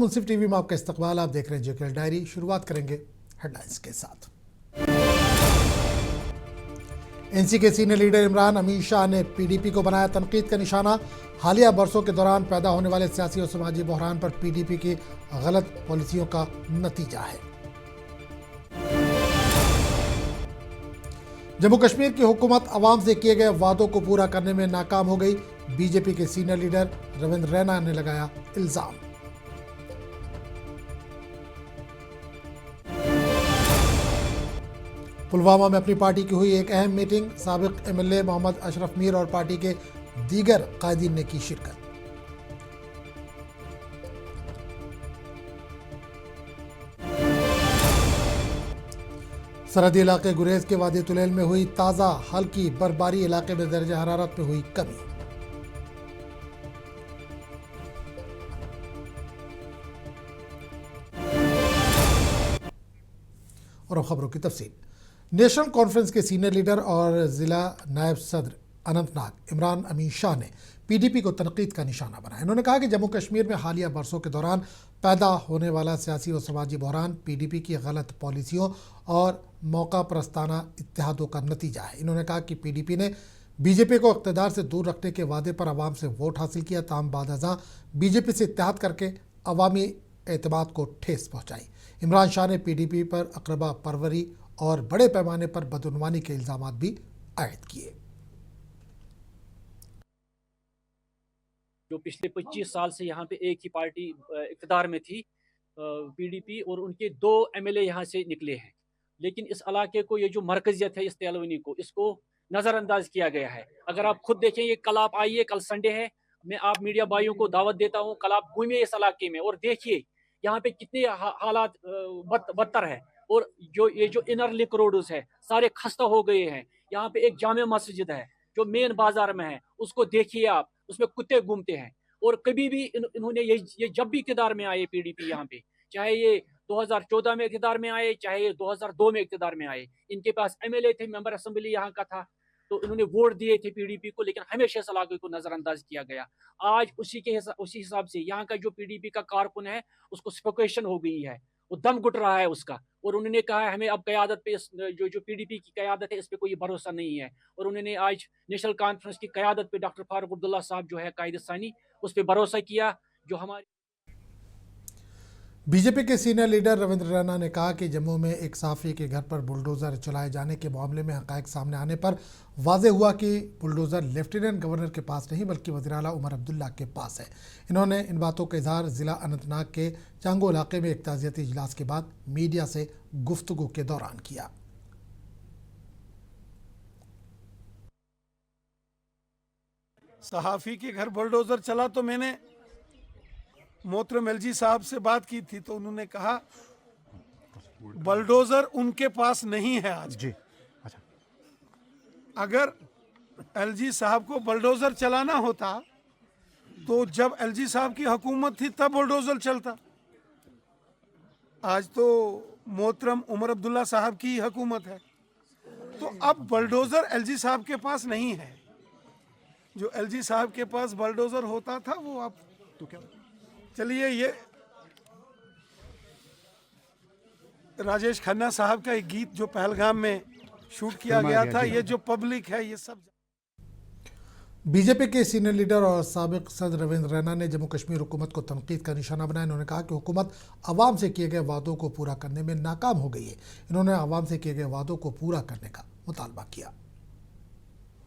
منصف T V میں آپ کا استقبال. آپ دیکھ رہے ہیں جے ڈائری. شروعات کریں گے ہیڈ لائنز کے ساتھ. این سی کے سینئر لیڈر عمران امین شاہ نے پی ڈی پی کو بنایا تنقید کا نشانہ. حالیہ برسوں کے دوران پیدا ہونے والے سیاسی اور سماجی بحران پر پی ڈی پی کی غلط پالیسیوں کا نتیجہ ہے. جموں کشمیر کی حکومت عوام سے کیے گئے وعدوں کو پورا کرنے میں ناکام ہو گئی. بی جے پی کے سینئر لیڈر رویندر رینا نے لگایا الزام. پلوامہ میں اپنی پارٹی کی ہوئی ایک اہم میٹنگ. سابق ایم ایل اے محمد اشرف میر اور پارٹی کے دیگر قائدین نے کی شرکت. سرحدی علاقے گریز کے وادی تلیل میں ہوئی تازہ ہلکی برفباری. علاقے میں درجہ حرارت میں ہوئی کمی. اور اب خبروں کی تفصیل. نیشنل کانفرنس کے سینئر لیڈر اور ضلع نائب صدر اننت ناگ عمران امین شاہ نے پی ڈی پی کو تنقید کا نشانہ بنایا. انہوں نے کہا کہ جموں کشمیر میں حالیہ برسوں کے دوران پیدا ہونے والا سیاسی اور سماجی بحران پی ڈی پی کی غلط پالیسیوں اور موقع پرستانہ اتحادوں کا نتیجہ ہے. انہوں نے کہا کہ پی ڈی پی نے بی جے پی کو اقتدار سے دور رکھنے کے وعدے پر عوام سے ووٹ حاصل کیا، تاہم بعد ازاں بی جے پی سے اتحاد کر کے عوامی اعتماد کو ٹھیس پہنچائی. عمران شاہ نے پی ڈی پی پر اقربا پروری اور بڑے پیمانے پر بدعنوانی کے الزامات بھی عائد کیے. جو پچھلے 25 سال سے یہاں پہ ایک ہی پارٹی اقتدار میں تھی پی ڈی پی، اور ان کے 2 ایم ایل اے یہاں سے نکلے ہیں، لیکن اس علاقے کو یہ جو مرکزیت ہے اس تیلونی کو، اس کو نظر انداز کیا گیا ہے. اگر آپ خود دیکھیں، یہ کل آپ آئیے، کل سنڈے ہے، میں آپ میڈیا بھائیوں کو دعوت دیتا ہوں، کل آپ گھومیے اس علاقے میں اور دیکھیے یہاں پہ کتنے حالات بدتر ہے. اور یہ جو انر لنک روڈز ہے سارے خستہ ہو گئے ہیں. یہاں پہ ایک جامع مسجد ہے جو مین بازار میں ہے، اس کو دیکھیے آپ، اس میں کتے گھومتے ہیں. اور کبھی بھی انہوں نے یہ جب بھی اقتدار میں آئے پی ڈی پی یہاں پہ، چاہے یہ 2014 میں اقتدار میں آئے، چاہے یہ 2002 میں اقتدار میں آئے، ان کے پاس ایم ایل اے تھے، ممبر اسمبلی یہاں کا تھا، تو انہوں نے ووٹ دیے تھے پی ڈی پی کو، لیکن ہمیشہ اس علاقے کو نظر انداز کیا گیا. آج اسی حساب سے یہاں کا جو پی ڈی پی کا کارکن ہے اس کو سفوکیشن ہو گئی ہے، وہ دم گھٹ رہا ہے اس کا. اور انہوں نے کہا ہے ہمیں اب قیادت پہ جو پی ڈی پی کی قیادت ہے اس پہ کوئی بھروسہ نہیں ہے. اور انہوں نے آج نیشنل کانفرنس کی قیادت پہ ڈاکٹر فاروق عبداللہ صاحب جو ہے قائد ثانی، اس پہ بھروسہ کیا. جو ہماری بی جے پی کے سینئر لیڈر رویندر رینا نے کہا کہ جموں میں ایک صحافی کے گھر پر بلڈوزر چلائے جانے کے معاملے میں حقائق سامنے آنے پر واضح ہوا کہ بلڈوزر لیفٹیننٹ گورنر کے پاس نہیں بلکہ وزیر اعلیٰ عمر عبداللہ کے پاس ہے. انہوں نے ان باتوں کا اظہار ضلع اننت ناگ کے چانگو علاقے میں ایک تعزیتی اجلاس کے بعد میڈیا سے گفتگو کے دوران کیا. صحافی کے گھر بلڈوزر چلا تو میں نے محترم ایل جی صاحب سے بات کی تھی، تو انہوں نے کہا بلڈوزر ان کے پاس نہیں ہے آج. جی اگر ایل جی صاحب کو بلڈوزر چلانا ہوتا تو جب ایل جی صاحب کی حکومت تھی تب بلڈوزر چلتا. آج تو محترم عمر عبداللہ صاحب کی حکومت ہے، تو اب بلڈوزر ایل جی صاحب کے پاس نہیں ہے. جو ایل جی صاحب کے پاس بلڈوزر ہوتا تھا وہ اب تو کیا. چلیے، یہ راجیش کھنہ صاحب کا ایک گیت جو پہلگام میں شوٹ کیا گیا تھا، یہ جو پبلک ہے یہ سب. بی جے پی کے سینئر لیڈر اور سابق صدر رویندر رینا نے جموں کشمیر حکومت کو تنقید کا نشانہ بنایا. انہوں نے کہا کہ حکومت عوام سے کیے گئے وعدوں کو پورا کرنے میں ناکام ہو گئی ہے. انہوں نے عوام سے کیے گئے وعدوں کو پورا کرنے کا مطالبہ کیا.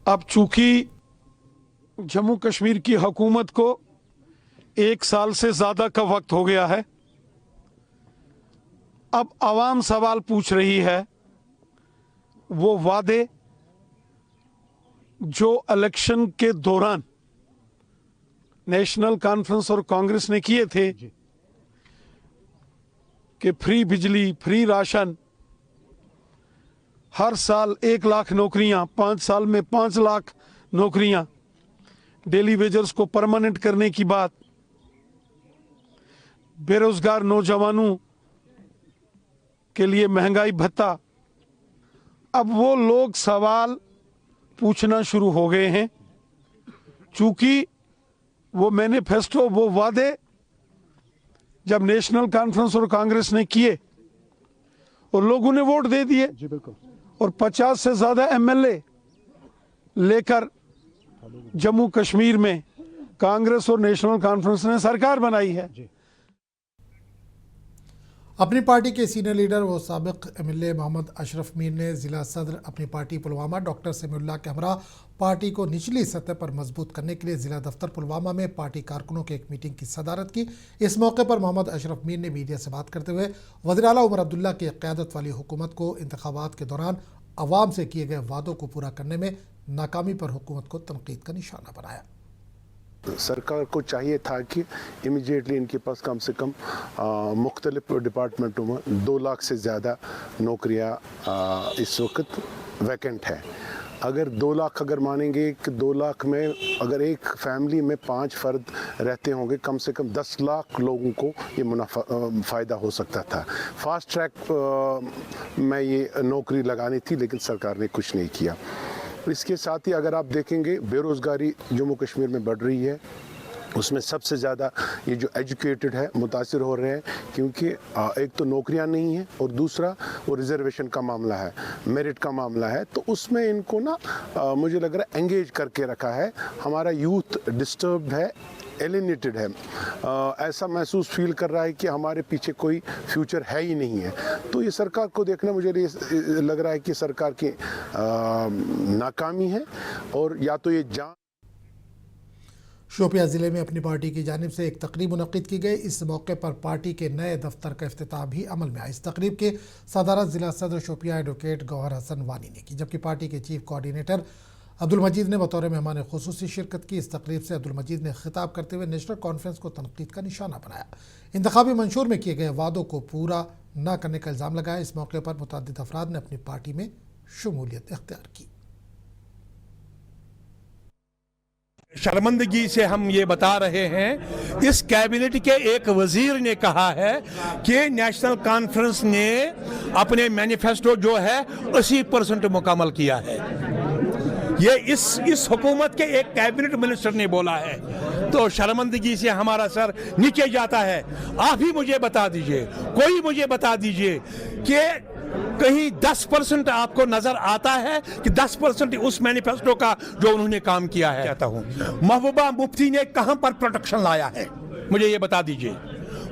اب چونکہ جموں کشمیر کی حکومت کو 1 سال سے زیادہ کا وقت ہو گیا ہے، اب عوام سوال پوچھ رہی ہے، وہ وعدے جو الیکشن کے دوران نیشنل کانفرنس اور کانگریس نے کیے تھے کہ فری بجلی، فری راشن، ہر سال 1 لاکھ نوکریاں، 5 سال میں 5 لاکھ نوکریاں، ڈیلی ویجرز کو پرماننٹ کرنے کی بات، بے روزگار نوجوانوں کے لیے مہنگائی بھتہ. اب وہ لوگ سوال پوچھنا شروع ہو گئے ہیں، چونکہ وہ مینیفیسٹو، وہ وعدے जब नेशनल कॉन्फ्रेंस और कांग्रेस ने किए और लोगों ने वोट दे दिए जी बिल्कुल। और 50 से ज्यादा एमएलए लेकर जम्मू कश्मीर में कांग्रेस और नेशनल कॉन्फ्रेंस ने सरकार बनाई है। अपनी पार्टी के सीनियर लीडर व साबिक एमएलए मोहम्मद अशरफ मीर ने ज़िला सदर अपनी पार्टी पुलवामा डॉक्टर समीउल्लाह के हमरा पार्टी को निचली सतह पर मजबूत करने के लिए ज़िला दफ्तर पुलवामा में पार्टी कारकुनों की एक मीटिंग की सदारत की। इस मौके पर मोहम्मद अशरफ मीर ने मीडिया से बात करते हुए वज़ीर आला उमर अब्दुल्ला की क़यादत वाली हुकूमत को इंतखाबात के दौरान अवाम से किए गए वादों को पूरा करने में नाकामी पर हुकूमत को तनकीद का निशाना बनाया। सरकार को चाहिए था कि इमीडिएटली इनके पास कम से कम मुख्तलिफ डिपार्टमेंटों में 2 लाख से ज़्यादा नौकरियां इस वक्त वैकेंट है। अगर 2 लाख अगर मानेंगे कि 2 लाख में अगर एक फैमिली में 5 फर्द रहते होंगे, कम से कम 10 लाख लोगों को ये फ़ायदा हो सकता था। फास्ट ट्रैक में ये नौकरी लगानी थी, लेकिन सरकार ने कुछ नहीं किया। इसके साथ ही अगर आप देखेंगे बेरोज़गारी जम्मू कश्मीर में बढ़ रही है, उसमें सबसे ज़्यादा ये जो एजुकेटेड है मुतासिर हो रहे हैं, क्योंकि एक तो नौकरियां नहीं है और दूसरा वो रिजर्वेशन का मामला है, मेरिट का मामला है। तो उसमें इनको ना मुझे लग रहा है एंगेज करके रखा है। हमारा यूथ डिस्टर्ब्ड है, एलिनेटेड है, ऐसा महसूस फील कर रहा है कि हमारे पीछे कोई फ्यूचर है ही नहीं है। तो ये सरकार को देखना मुझे लग रहा है कि सरकार की नाकामी है और या तो ये जान। शोपियां ज़िले में अपनी पार्टी की जानिब से एक तकरीब मुनक्किद की गई। इस मौके पर पार्टी के नए दफ्तर का इफ्तिताह भी अमल में आया। इस तकरीब के सदारत ज़िला सदर शोपियां एडवोकेट गौहर हसन वानी ने की, जबकि पार्टी के चीफ कोऑर्डिनेटर अब्दुल मजीद ने बतौर मेहमान खुसूसी शिरकत की। इस तकरीब से अब्दुल मजीद ने खिताब करते हुए नेशनल कॉन्फ्रेंस को तनकीद का निशाना बनाया। इंतखाबी मंशूर में किए गए वादों को पूरा न करने का इल्ज़ाम लगाया। इस मौके पर मुतअद्दिद अफराद ने अपनी पार्टी में शमूलियत इख्तियार की। शर्मिंदगी से हम ये बता रहे हैं, इस कैबिनेट के एक वजीर ने कहा है कि नेशनल कॉन्फ्रेंस ने अपने मैनिफेस्टो जो है 80% मुकम्मल किया है। ये इस हुकूमत के एक कैबिनेट मिनिस्टर ने बोला है, तो शर्मिंदगी से हमारा सर नीचे जाता है। आप ही मुझे बता दीजिए, कोई मुझे बता दीजिए कि कहीं 10% आपको नजर आता है कि 10% उस मैनिफेस्टो का जो उन्होंने काम किया है। कहता हूं, महबूबा मुफ्ती ने कहां पर प्रोटेक्शन लाया है, मुझे ये बता दीजिए।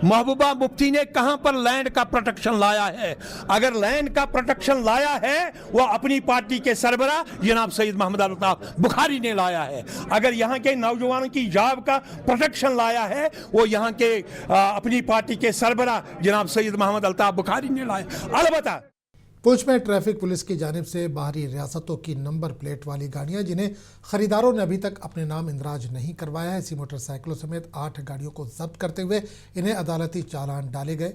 महबूबा मुफ्ती ने कहां पर लैंड का प्रोटेक्शन लाया है? अगर लैंड का प्रोटेक्शन लाया है वो अपनी पार्टी के सरबरा जनाब सईद मोहम्मद अल्ताफ बुखारी ने लाया है। अगर यहां के नौजवानों की जॉब का प्रोटेक्शन लाया है वो यहां के अपनी पार्टी के सरबरा जनाब सईद मोहम्मद अल्ताफ बुखारी ने लाया। अलबत्ता पुंछ में ट्रैफिक पुलिस की जानिब से बाहरी रियासतों की नंबर प्लेट वाली गाड़ियां जिन्हें खरीदारों ने अभी तक अपने नाम इंदराज नहीं करवाया है, ऐसी मोटरसाइकिलों समेत 8 गाड़ियों को जब्त करते हुए इन्हें अदालती चालान डाले गए।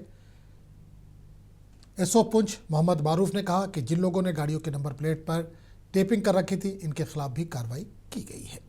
एसओ पुंछ मोहम्मद मारूफ ने कहा कि जिन लोगों ने गाड़ियों के नंबर प्लेट पर टेपिंग कर रखी थी, इनके खिलाफ भी कार्रवाई की गई है।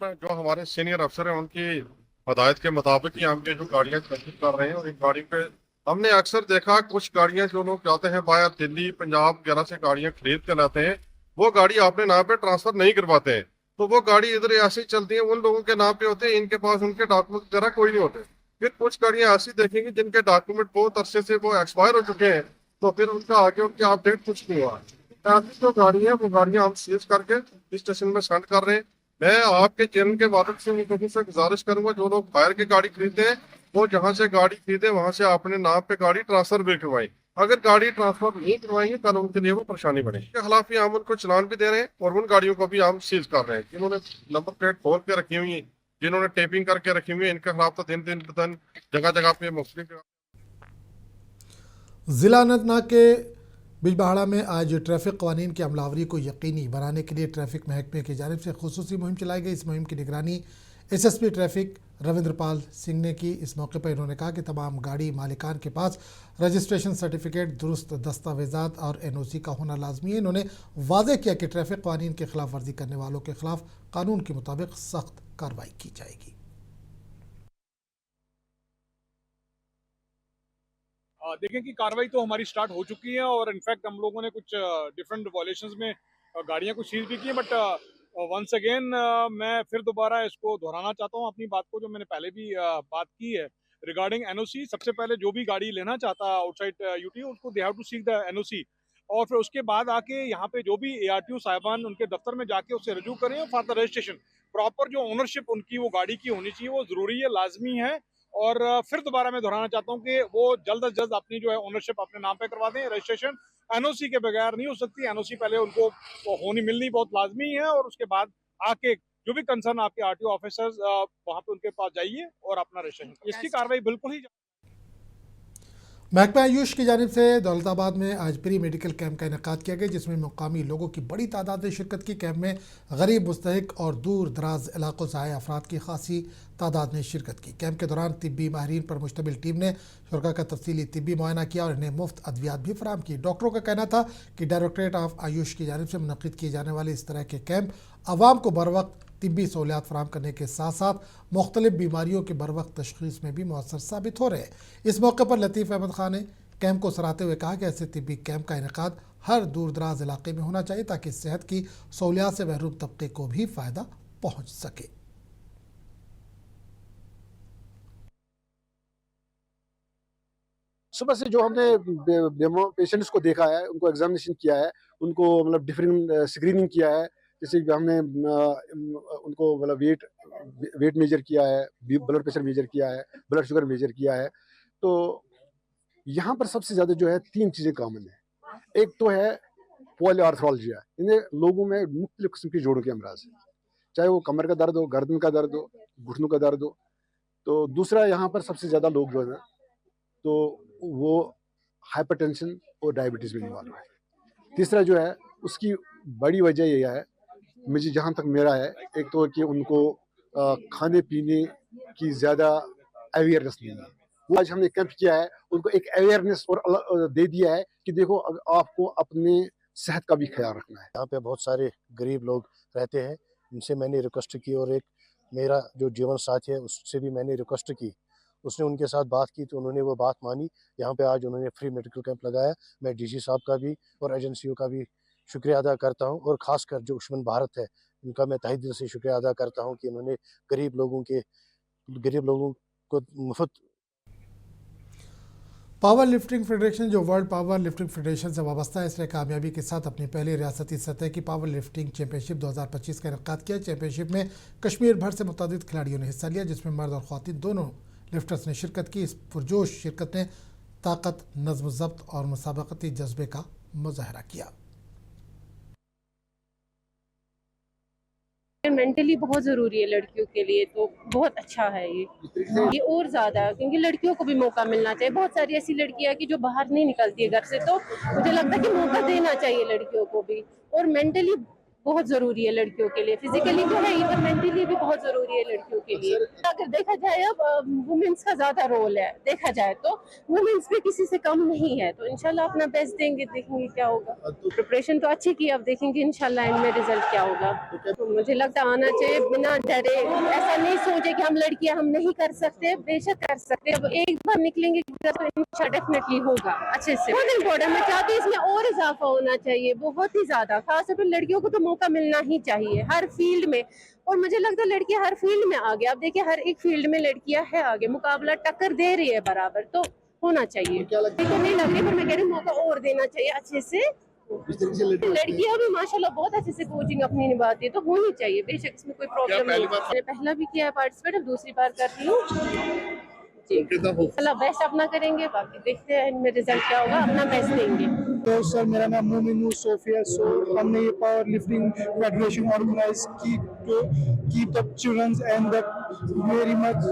जो हमारे सीनियर अफसर हैं उनकी हदायत के मुताबिक ही हम ये जो गाड़ियाँ तस्दीक कर रहे हैं, और इन गाड़ियों पे हमने अक्सर देखा कुछ गाड़ियाँ जो लोग जाते हैं बाहर दिल्ली पंजाब वगैरह से गाड़ियाँ खरीद के लाते हैं, वो गाड़ी अपने नाम पे ट्रांसफर नहीं करवाते हैं, तो वो गाड़ी इधर ऐसे चलती है, उन लोगों के नाम पे होते हैं, इनके पास उनके डॉक्यूमेंट वगैरह कोई नहीं होते। फिर कुछ गाड़ियाँ ऐसी देखेंगी जिनके डॉक्यूमेंट बहुत अरसे से वो एक्सपायर हो चुके हैं, तो फिर उनका आगे उनकी अपडेट कुछ नहीं हुआ। ऐसी जो गाड़ी है वो गाड़ियाँ हम सीज करके स्टेशन में सेंड कर रहे हैं। मैं आपके चैनल के माध्यम से लोगों से गुजारिश करूंगा, जो लोग बाहर की गाड़ी खरीदते हैं वो जहां से गाड़ी खरीदे वहां से अपने नाम पे गाड़ी ट्रांसफर भी करवाएं। अगर गाड़ी ट्रांसफर नहीं करवाएंगे कल उनके लिए वो परेशानी बनेगी। के खिलाफ हम उनको चलान भी दे रहे हैं और उन गाड़ियों को भी हम सीज कर रहे हैं जिन्होंने नंबर प्लेट खोल के रखी हुई है, जिन्होंने टेपिंग करके रखी हुई है, इनके खिलाफ तो दिन जगह जगह पे मुख्तलिफ। जिला अनंतनाग के बिजबहाड़ा में आज ट्रैफिक कवानीन की अमलावरी को यकीनी बनाने के लिए ट्रैफिक महकमे की जानिब से खुसूसी मुहिम चलाई गई। इस मुहिम की निगरानी एसएसपी ट्रैफिक रविंद्रपाल सिंह ने की। इस मौके पर इन्होंने कहा कि तमाम गाड़ी मालिकान के पास रजिस्ट्रेशन सर्टिफिकेट, दुरुस्त दस्तावेजात और एनओसी का होना लाजमी है। इन्होंने वादे किया कि ट्रैफिक कवानीन की खिलाफ वर्जी करने वालों के खिलाफ कानून के मुताबिक सख्त कार्रवाई की जाएगी। देखें कि कार्रवाई तो हमारी स्टार्ट हो चुकी है और इनफैक्ट हम लोगों ने कुछ डिफरेंट वॉलेशंस में गाड़ियां कुछ सीज भी की, बट वंस अगेन मैं फिर दोबारा इसको दोहराना चाहता हूँ अपनी बात को, जो मैंने पहले भी बात की है रिगार्डिंग एनओसी। सबसे पहले जो भी गाड़ी लेना चाहता है आउटसाइड यूटी, उसको they have to seek the NOC, और फिर उसके बाद आके यहाँ पे जो भी एआरटीओ साहिबान उनके दफ्तर में जाके उससे रजू करें फॉर द रजिस्ट्रेशन। प्रॉपर जो ओनरशिप उनकी वो गाड़ी की होनी चाहिए, वो ज़रूरी है, लाजमी है। और फिर दोबारा मैं दोहराना चाहता हूँ कि वो जल्द अज जल्द अपनी जो है ओनरशिप अपने नाम पे करवा दें। रजिस्ट्रेशन एनओसी के बगैर नहीं हो सकती, एनओसी पहले उनको मिलनी बहुत लाजमी है, और उसके बाद आके जो भी कंसर्न आपके आरटीओ ऑफिसर्स वहाँ पे उनके पास जाइए और अपना रजिस्ट्रेशन, इसकी कार्रवाई बिल्कुल ही। महकमा आयुष की जानिब से दौलताबाद में आज प्री मेडिकल कैंप का इनेकाद किया गया, जिसमें मुकामी लोगों की बड़ी तादाद ने शिरकत की। कैंप में गरीब, मुस्तहिक और दूर दराज इलाकों से आए अफराद की खासी तादाद ने शिरकत की। कैंप के दौरान तिब्बी माहिरीन पर मुश्तमिल टीम ने शुरका का तफसीली तिब्बी मुआयना किया और इन्हें मुफ्त अद्वियात भी फराहम की। डॉक्टरों का कहना था कि डायरेक्टरेट ऑफ आयुष की जानिब से मुनक्किद किए जाने वाले इस तरह के कैंप आवाम को बर वक्त तिब्बी सहूलियात फराहम करने के साथ साथ मुख्तलिफ बीमारियों के बर वक्त तशखीस में भी मौसर साबित हो रहे हैं। इस मौके पर लतीफ़ अहमद खान ने कैंप को सराहते हुए कहा कि ऐसे तिब्बी कैंप का इनेकाद हर दूर दराज इलाके में होना चाहिए ताकि सेहत की सहूलियात से महरूम तबके को भी फ़ायदा पहुँच सके। सुबह से जो हमने पेशेंट्स को देखा है, उनको एग्जामिनेशन किया है, उनको मतलब डिफरेंट स्क्रीनिंग किया है, जैसे कि हमने उनको मतलब वेट मेजर किया है, ब्लड प्रेशर मेजर किया है, ब्लड शुगर मेजर किया है। तो यहाँ पर सबसे ज़्यादा जो है 3 चीज़ें कॉमन है। एक तो है पॉलीआर्थ्रालजिया, इन्हें लोगों में मुख्तलिफ किस्म की जोड़ों के अमराज है, चाहे वो कमर का दर्द हो, गर्दन का दर्द हो, घुटनों का दर्द हो। तो दूसरा यहाँ पर सबसे ज़्यादा लोग जो है ना, तो वो हाइपरटेंशन और डायबिटीज़ में इन्वॉल्व है। तीसरा जो है उसकी बड़ी वजह यह है, मुझे जहाँ तक मेरा है, एक तो कि उनको खाने पीने की ज़्यादा अवेयरनेस नहीं है। वो आज हमने कैंप किया है, उनको एक अवेयरनेस और दे दिया है कि देखो आपको अपने सेहत का भी ख्याल रखना है। यहाँ पे बहुत सारे गरीब लोग रहते हैं, उनसे मैंने रिक्वेस्ट की, और एक मेरा जो जीवन साथी है उससे भी मैंने रिक्वेस्ट की। उसने उनके साथ बात की तो उन्होंने वो बात मानी। यहाँ पे आज उन्होंने फ्री मेडिकल कैंप लगाया। मैं डीसी साहब का भी और एजेंसियों का भी शुक्रिया अदा करता हूँ, और ख़ासकर जो आयुष्मान भारत है उनका मैं तहे दिल से शुक्रिया अदा करता हूँ कि उन्होंने गरीब लोगों को मुफ्त। पावर लिफ्टिंग फेडरेशन, जो वर्ल्ड पावर लिफ्टिंग फेडरेशन से वाबस्ता है, इसने कामयाबी के साथ अपनी पहली रियासती सतह की पावर लिफ्टिंग चैंपियनशिप 2025 का इनेकाद किया। चैंपियनशिप में कश्मीर भर से मुतअद्दिद खिलाड़ियों ने हिस्सा लिया, जिसमें मर्द और ख्वातीन दोनों लिफ्टर्स ने शिरकत की। इस पुरजोश शिरकत ने ताकत, नज़्म ज़ब्त और मुसाबकती जज्बे का मुजाहरा किया। मेंटली बहुत ज़रूरी है लड़कियों के लिए, तो बहुत अच्छा है ये और ज़्यादा, क्योंकि लड़कियों को भी मौका मिलना चाहिए। बहुत सारी ऐसी लड़कियां कि जो बाहर नहीं निकलती है घर से, तो मुझे लगता है कि मौका देना चाहिए लड़कियों को भी। और मेंटली बहुत ज़रूरी है लड़कियों के लिए, फिजिकली तो है ही पर मेंटली भी बहुत ज़रूरी है लड़कियों के लिए। अगर देखा जाए अब वुमेन्स का ज़्यादा रोल है, देखा जाए तो वुमेन्स भी किसी से कम नहीं है। तो इंशाल्लाह अपना बेस्ट देंगे, देखेंगे क्या होगा। प्रिपरेशन तो अच्छी की, अब देखेंगे इंशाल्लाह एंड में रिजल्ट क्या होगा। तो मुझे लगता आना चाहिए बिना डरे, ऐसा नहीं सोचे कि हम लड़कियां हम नहीं कर सकते, बेशक कर सकते। अब एक बार निकलेंगे तो इंशाल्लाह डेफिनेटली होगा अच्छे से। बहुत इम्पोर्टेंट, मैं चाहती हूँ इसमें और इजाफा होना चाहिए, बहुत ही ज्यादा। खासतौर पर लड़कियों को तो मौका मिलना ही चाहिए हर फील्ड में, और मुझे लगता है लड़कियां हर फील्ड में आगे। आप देखिए हर एक फील्ड में लड़कियां है आगे, मुकाबला टक्कर दे रही है बराबर, तो होना चाहिए। तो नहीं लग रही, पर मैं कह रही हूँ मौका और देना चाहिए अच्छे से। लड़कियां भी माशाल्लाह बहुत अच्छे से कोचिंग अपनी निभाती है, तो होनी चाहिए, बेशक इसमें कोई प्रॉब्लम नहीं। मैंने पहला भी किया है पार्टिसिपेट, अब दूसरी बार कर रही हूँ। अल्लाह बेस्ट अपना करेंगे, बाकी देखते हैं इनमें रिजल्ट क्या होगा, अपना बेस्ट देंगे। तो सर मेरा नाम मोमिन सोफिया। सो हमने ये पावर लिफ्टिंग फेडरेशन ऑर्गेनाइज की to keep the childrens and the very much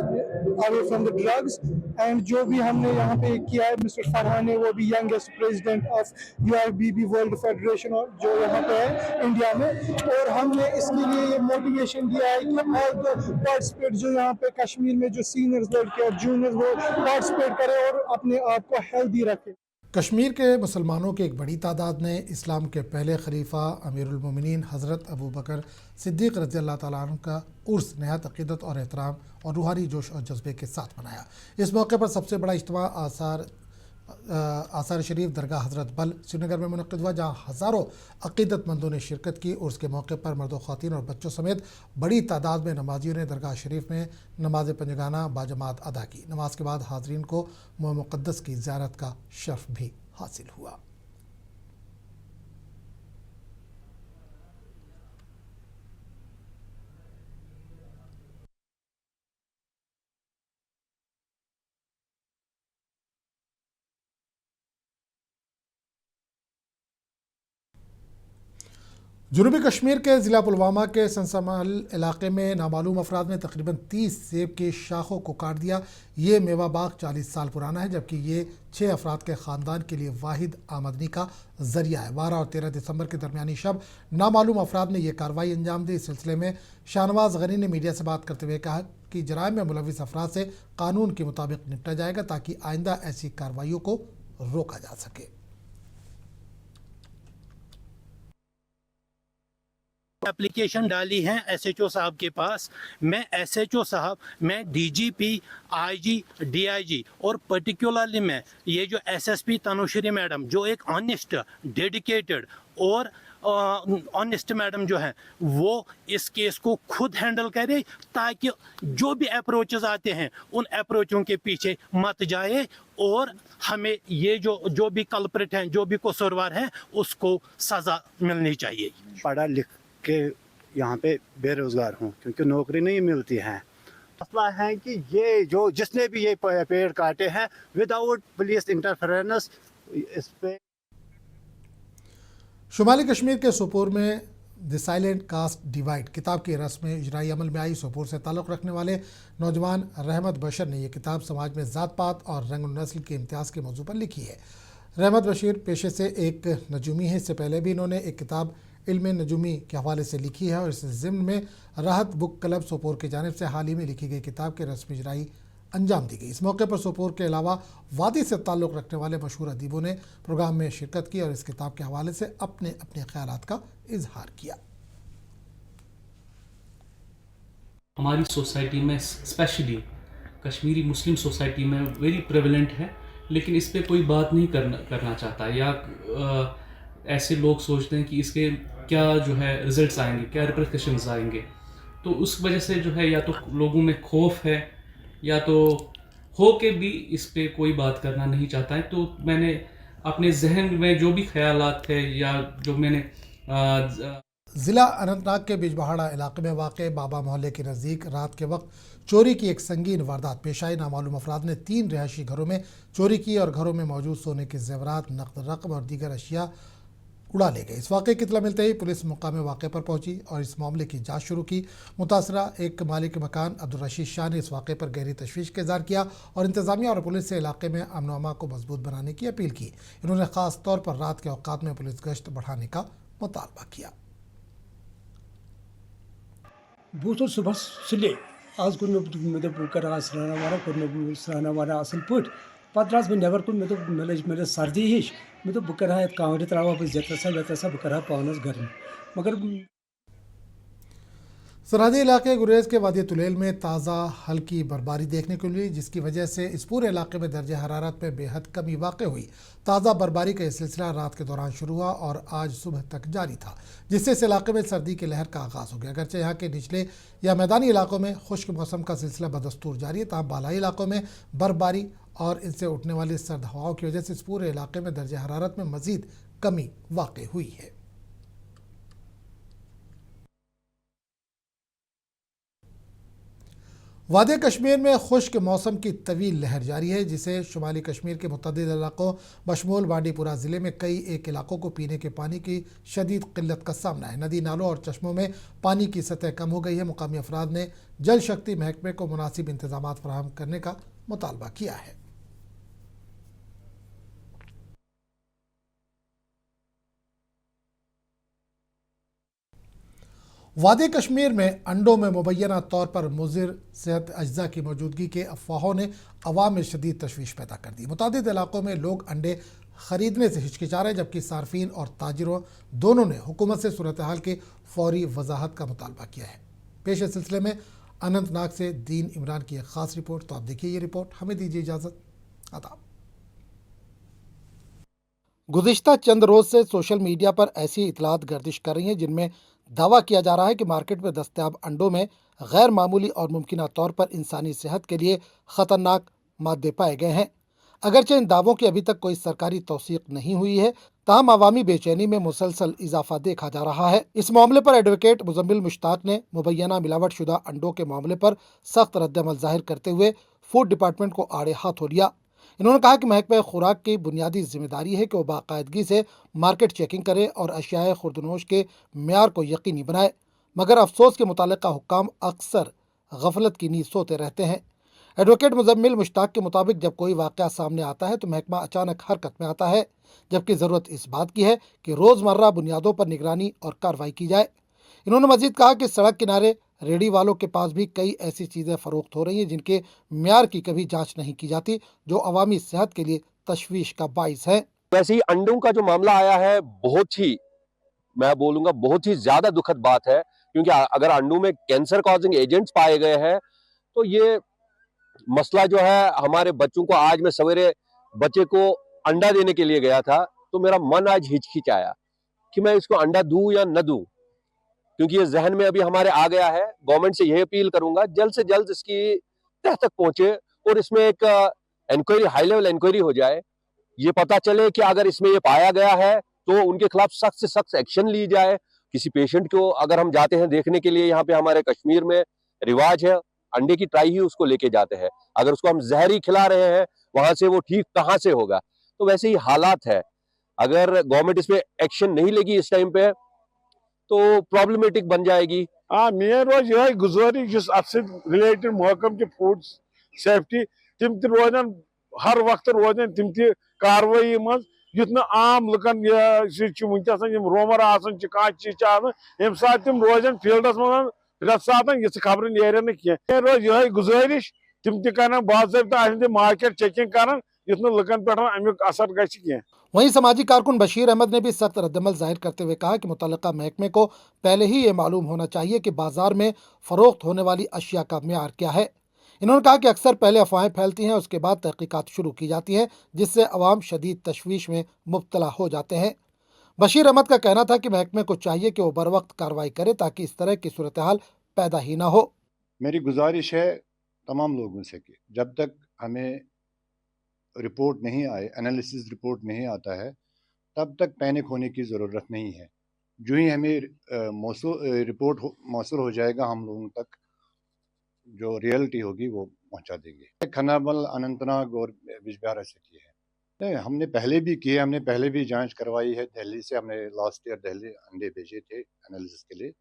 away from the drugs. And जो भी हमने यहाँ पे किया है, मिस्टर फरहान है वो भी youngest president of URBB world federation और जो यहाँ पे है इंडिया में, और हमने इसके लिए ये मोटिवेशन दिया है कि ऑल द पार्टिसिपेट जो यहाँ पे कश्मीर में जो सीनियर्स लड़के और जूनियर्स वो पार्टिसिपेट करें और अपने आप को हेल्दी रखें। कश्मीर के मुसलमानों की एक बड़ी तादाद ने इस्लाम के पहले खलीफा अमीरुल मोमिनीन हज़रत अबू बकर सिद्दीक़ रज़ी अल्लाह तआला अन्हु का उर्स नहायत अक़ीदत और एहतराम और रूहानी जोश और जज्बे के साथ मनाया। इस मौके पर सबसे बड़ा इज्तिमा आसार आसार शरीफ दरगाह हज़रत बल श्रीनगर में मुनक़्क़िद हुआ, जहाँ हज़ारों अक़ीदतमंदों ने शिरकत की। उर्स के मौके पर मर्दों, ख़वातीन और बच्चों समेत बड़ी तादाद में नमाजियों ने दरगाह शरीफ में नमाज पंजगाना बाजमात अदा की। नमाज के बाद हाज़रीन को मुआ मुक़द्दस की ज़ियारत का शर्फ भी हासिल हुआ। जनूबी कश्मीर के ज़िला पुलवामा के संसमल इलाके में नामालूम अफराद ने तकरीबन 30 सेब की शाखों को काट दिया। ये मेवा बाग 40 साल पुराना है, जबकि ये 6 अफराद के ख़ानदान के लिए वाहिद आमदनी का ज़रिया है। 12 और 13 दिसंबर के दरमियानी शब नामालूम अफराद ने यह कार्रवाई अंजाम दी। इस सिलसिले में शाहनवाज गनी ने मीडिया से बात करते हुए कहा कि जराइम में मुलविस अफराद से कानून के मुताबिक निपटा जाएगा, ताकि आइंदा ऐसी कार्रवाइयों को रोका जा सके। एप्लीकेशन डाली है एसएचओ साहब के पास। मैं एसएचओ साहब, मैं डीजीपी, आईजी, डीआईजी और पर्टिकुलरली मैं ये जो एसएसपी तनुश्री मैडम, जो एक ऑनेस्ट, डेडिकेटेड और ऑनेस्ट मैडम जो है, वो इस केस को खुद हैंडल करे, ताकि जो भी अप्रोचेस आते हैं उन अप्रोचों के पीछे मत जाए और हमें ये जो भी कल्प्रिट हैं, जो भी कसूरवार हैं, उसको सज़ा मिलनी चाहिए। पढ़ा लिख के यहाँ पे बेरोज़गार हूँ क्योंकि नौकरी नहीं मिलती है। मसला है कि ये जो जिसने भी ये पेड़ काटे हैं विदाउट पुलिस इंटरफेरेंस, इस पे शुमाली कश्मीर के सोपोर में द साइलेंट कास्ट डिवाइड किताब की रस्म में इजराई अमल में आई। सोपोर से ताल्लुक़ रखने वाले नौजवान रहमत बशर ने यह किताब समाज में ज़ात पात और रंग नस्ल के इम्तियाज़ के मौजू पर लिखी है। रहमत बशीर पेशे से एक नजूमी है। इससे पहले भी इन्होंने एक किताब इल्म नजूमी के हवाले से लिखी है और इस ज़िम्न में राहत बुक क्लब सोपोर की जानिब से हाल ही में लिखी गई किताब के रस्मी इजराई अंजाम दी गई। इस मौके पर सोपोर के अलावा वादी से ताल्लुक़ रखने वाले मशहूर अदीबों ने प्रोग्राम में शिरकत की और इस किताब के हवाले से अपने अपने ख्यालात का इजहार किया। हमारी सोसाइटी में, स्पेशली कश्मीरी मुस्लिम सोसाइटी में वेरी प्रेवलेंट है, लेकिन इस पे कोई बात नहीं करना चाहता, या ऐसे लोग सोचते हैं कि इसके क्या जो है रिजल्ट्स आएंगे, क्या रिपरकशंस आएंगे। तो उस वजह से जो है या तो लोगों में खौफ है या तो हो के भी इस पे कोई बात करना नहीं चाहता है। तो मैंने अपने जहन में जो भी ख्यालात थे या जो मैंने ज़िला अनंतनाग के बिजबहाड़ा इलाके में वाक़ बाबा मोहल्ले के नज़दीक रात के वक्त चोरी की एक संगीन वारदात पेश आई। नामालूम अफराद ने 3 रिहायशी घरों में चोरी की और घरों में मौजूद सोने के ज़ेवरात, नकद रकम और दीगर अशिया उड़ा ले गए। इस वाक़े की इत्तला मिलते ही पुलिस मकाम वाक़े पर पहुंची और इस मामले की जांच शुरू की। मुतासरा एक मालिक मकान अब्दुल रशीद शाह ने इस वाक़े पर गहरी तशवीश का इज़हार किया और इंतज़ामिया और पुलिस से इलाके में अमन व अमान को मजबूत बनाने की अपील की। इन्होंने ख़ास तौर पर रात के औक़ात में पुलिस गश्त बढ़ाने का मुतालबा किया। बहुत सुबह सुले आज को सराहना वारा असल पट पत् द्रास बह नबर कुन मे सर्दी हिश मे बह कर कांगड़ त्रा बह जतसा बह कर पानस घर मगर सरहदी इलाके गुरेज के वादी तुलेल में ताज़ा हल्की बर्फबारी देखने को मिली, जिसकी वजह से इस पूरे इलाके में दर्जे हरारत में बेहद कमी वाक़ हुई। ताज़ा बर्फबारी का यह सिलसिला रात के दौरान शुरू हुआ और आज सुबह तक जारी था, जिससे इस इलाके में सर्दी की लहर का आगाज़ हो गया। अगरचे यहाँ के निचले या मैदानी इलाकों में खुश्क मौसम का सिलसिला बदस्तूर जारी है, तहाँ बालाई इलाकों में बर्फबारी और इनसे उठने वाली सर्द हवाओं की वजह से इस पूरे इलाके में दर्जे हरारत में मज़ीद कमी वाक़ हुई है। वादी कश्मीर में खुश्क मौसम की तवील लहर जारी है, जिसे शुमाली कश्मीर के मुतअद्दिद इलाकों बशमूल बांडीपुरा ज़िले में कई एक इलाकों को पीने के पानी की शदीद किल्लत का सामना है। नदी नालों और चश्मों में पानी की सतह कम हो गई है। मुकामी अफराद ने जल शक्ति महकमे को मुनासिब इंतजाम फराहम करने का मुतालबा किया है। वादी कश्मीर में अंडों में मुबैना तौर पर मुज़िर सेहत अज्जा की मौजूदगी के अफवाहों ने अवाम में शदीद तशवीश पैदा कर दी। मुतादिद इलाकों में लोग अंडे ख़रीदने से हिचकिचा रहे, जबकि सार्फिन और ताजिरों दोनों ने हुकूमत से सूरत हाल की फौरी वजाहत का मुतालबा किया है। पेश सिलसिले में अनंतनाग से दीन इमरान की एक ख़ास रिपोर्ट। तो आप देखिए ये रिपोर्ट। हमें दीजिए इजाज़त। आदाब। गुज़िश्ता चंद रोज़ से सोशल मीडिया पर ऐसी इतलात गर्दिश कर रही हैं जिनमें दावा किया जा रहा है कि मार्केट में दस्तयाब अंडों में गैर मामूली और मुमकिना तौर पर इंसानी सेहत के लिए ख़तरनाक मादे पाए गए हैं। अगरचे इन दावों की अभी तक कोई सरकारी तौसीक नहीं हुई है, ताहम अवामी बेचैनी में मुसलसल इजाफा देखा जा रहा है। इस मामले पर एडवोकेट मुजम्मिल मुश्ताक ने मुबैना मिलावट शुदा अंडों के मामले पर सख्त रद्दअमल जाहिर करते हुए फूड डिपार्टमेंट को आड़े हाथों लिया। इन्होंने कहा कि महकमा खुराक की बुनियादी जिम्मेदारी है कि वो बाकायदगी से मार्केट चेकिंग करे और अशियाए खुर्दनोश के म्यार को यकीनी बनाए, मगर अफसोस के मुतालिका हुक्काम अक्सर गफलत की नींद सोते रहते हैं। एडवोकेट मुजम्मिल मुश्ताक के मुताबिक जब कोई वाक़या सामने आता है तो महकमा अचानक हरकत में आता है, जबकि ज़रूरत इस बात की है कि रोज़मर्रा बुनियादों पर निगरानी और कार्रवाई की जाए। इन्होंने मजीद कहा कि सड़क किनारे रेडी वालों के पास भी कई ऐसी चीज़ें फ़रोख्त हो रही हैं जिनके म्यार की कभी जांच नहीं की जाती, जो अवामी सेहत के लिए तशवीश का बाइस है। वैसे ही अंडों का जो मामला आया है, बहुत ही, मैं बोलूँगा बहुत ही ज़्यादा दुखद बात है, क्योंकि अगर अंडों में कैंसर कॉजिंग एजेंट्स पाए गए हैं तो ये मसला जो है हमारे बच्चों को, आज मैं सवेरे बच्चे को अंडा देने के लिए गया था तो मेरा मन आज हिचकिचाया कि मैं इसको अंडा दूं या न दूं, क्योंकि ये जहन में अभी हमारे आ गया है। गवर्नमेंट से यह अपील करूंगा जल्द से जल्द इसकी तह तक पहुंचे और इसमें एक इंक्वायरी, हाई लेवल इंक्वायरी हो जाए। ये पता चले कि अगर इसमें ये पाया गया है तो उनके खिलाफ सख्त से सख्त एक्शन ली जाए। किसी पेशेंट को अगर हम जाते हैं देखने के लिए, यहाँ पे हमारे कश्मीर में रिवाज है अंडे की ट्राई ही उसको लेके जाते हैं, अगर उसको हम जहरी खिला रहे हैं वहां से वो ठीक कहाँ से होगा। तो वैसे ही हालात है, अगर गवर्नमेंट इसमें एक्शन नहीं लेगी इस टाइम पे तो प्रॉब्लमेटिक बन जाएगी। मेन रोज यह गुजारिश रिलेटेड महकम के फूड सेफ्टी तिम रोजन हर वक्त रोजन तिम कार्रवाई मज युत आम लुकन वनकस रोमर आम सात तिम रोजन फील्डस मज रत सात ये खबर नेर ना रोज यह गुजारिश तिम तन बाज़ाब्ता मार्केट चेकिंग कर युत लुकन पे अमुक असर गि। वहीं समाजी कारकुन बशीर अहमद ने भी सख्त रद्दअमल जाहिर करते हुए कहा कि मुतल्लिका महकमे को पहले ही ये मालूम होना चाहिए कि बाजार में फ़रोख्त होने वाली अशिया का म्यार क्या है। इन्होंने कहा कि अक्सर पहले अफवाहें फैलती हैं, उसके बाद तहकीकात शुरू की जाती हैं, जिससे अवाम शदीद तशवीश में मुब्तला हो जाते हैं। बशीर अहमद का कहना था कि महकमे को चाहिए कि वो बर वक्त कार्रवाई करे ताकि इस तरह की सूरत हाल पैदा ही ना हो। मेरी गुजारिश है तमाम लोगों से कि जब तक हमें रिपोर्ट नहीं आए, एनालिसिस रिपोर्ट नहीं आता है, तब तक पैनिक होने की ज़रूरत नहीं है। जो ही हमें रिपोर्ट मौसूल हो जाएगा, हम लोगों तक जो रियलिटी होगी वो पहुंचा देंगे। खनाबल, अनंतनाग और बिजबिहार ऐसे किए हैं। नहीं, हमने पहले भी किए, हमने पहले भी जांच करवाई है। दिल्ली से हमने लास्ट ईयर दिल्ली अंडे भेजे थे एनालिसिस के लिए,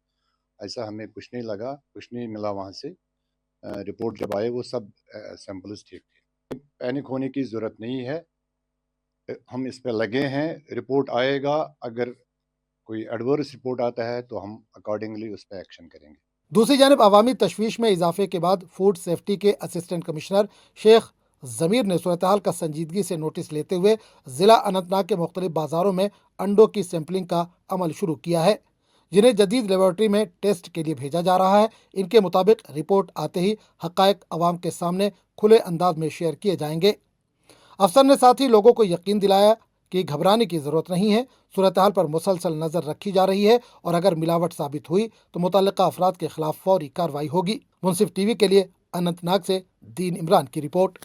ऐसा हमें कुछ नहीं लगा, कुछ नहीं मिला वहाँ से। रिपोर्ट जब आए वो सब सैंपल्स ठीक थे। पैनिक होने की ज़रूरत नहीं है, हम इस पर लगे हैं। रिपोर्ट आएगा, अगर कोई एडवर्स रिपोर्ट आता है तो हम अकॉर्डिंगली उस पर एक्शन करेंगे। दूसरी जानब अवामी तशवीश में इजाफे के बाद फूड सेफ्टी के असिस्टेंट कमिश्नर शेख ज़मीर ने सूरत हाल का संजीदगी से नोटिस लेते हुए ज़िला अनंतनाग के मुख्तलिफ बाज़ारों में अंडों की सैंपलिंग का अमल शुरू किया है, जिन्हें जदीद लेबॉरेटरी में टेस्ट के लिए भेजा जा रहा है। इनके मुताबिक रिपोर्ट आते ही हक़ाइक़ अवाम के सामने खुले अंदाज में शेयर किए जाएंगे। अफसर ने साथ ही लोगों को यकीन दिलाया कि घबराने की ज़रूरत नहीं है, सूरत हाल पर मुसलसल नज़र रखी जा रही है और अगर मिलावट साबित हुई तो मुतल्लिका अफराद के खिलाफ फौरी कार्रवाई होगी। मुनसिफ टीवी के लिए अनंतनाग से दीन इमरान की रिपोर्ट।